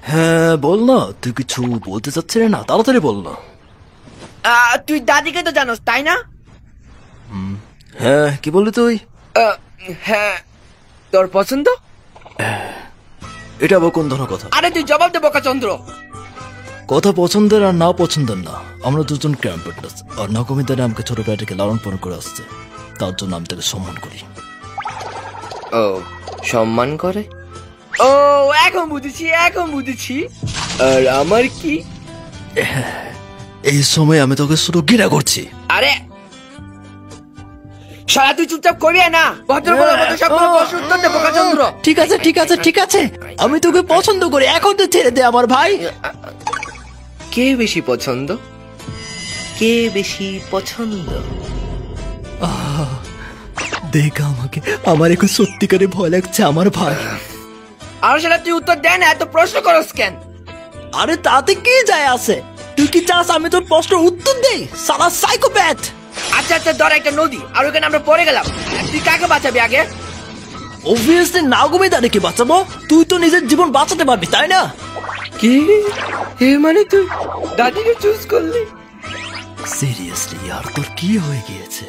হ্যাঁ বল না, তুই কিছু বলতে চাচ্ছিস না? তাড়াতাড়ি বল না। তুই দাদিকে তো জানোস তাই না? হ্যাঁ, কি বললি তুই? হ্যাঁ, তোর পছন্দ? এটা আবার কোন ধরনের কথা? আরে তুই জবাব দে বোকাচন্দ্র। কথা পছন্দের আর না পছন্দের না, আমরা দুজন ক্যাম্প পার্টনার। আর নকমি দ্বারা আমাকে ছোটবেলা থেকে লালন পালন করে আসছে, তার জন্য আমি তাকে সম্মান করি। ও, সম্মান করে? ও, এখন বুঝেছি। আর আমার কি? এই সময় আমি তোকে শুধু ঘৃণা করছি। আরে শালা তুই চুপচাপ করবি না, ভদ্র বলার মতো সবগুলো প্রশ্ন উত্তর দে বোকাচন্দ্র। ঠিক আছে, আমি তোকে পছন্দ করি, এখন তো ছেড়ে দে আমার ভাই। কে বেশি পছন্দ? দেখ আমাকে, আমার এখন সত্যিকারে ভয় লাগছে আমার ভাই। আর শালা তুই উত্তর দে না, এত প্রশ্ন করস কেন? আরে তাতে কি যায় আসে? তুই কি চাস আমি তোর প্রশ্নের উত্তর দেই? সারা সাইকোপ্যাথ। আচ্ছা ধর একটা নদী, আর ওখানে আমরা পড়ে গেলাম, তুই কাকে বাঁচাবি আগে? অবভিয়াসলি নাগমি দাঁড়িয়ে বাঁচাবো। তুই তো নিজের জীবন বাঁচাতে পারবি তাই না? কি মানে তুই দাদিকে চুজ করলি? সিরিয়াসলি আর তোর কি হয়ে গিয়েছে?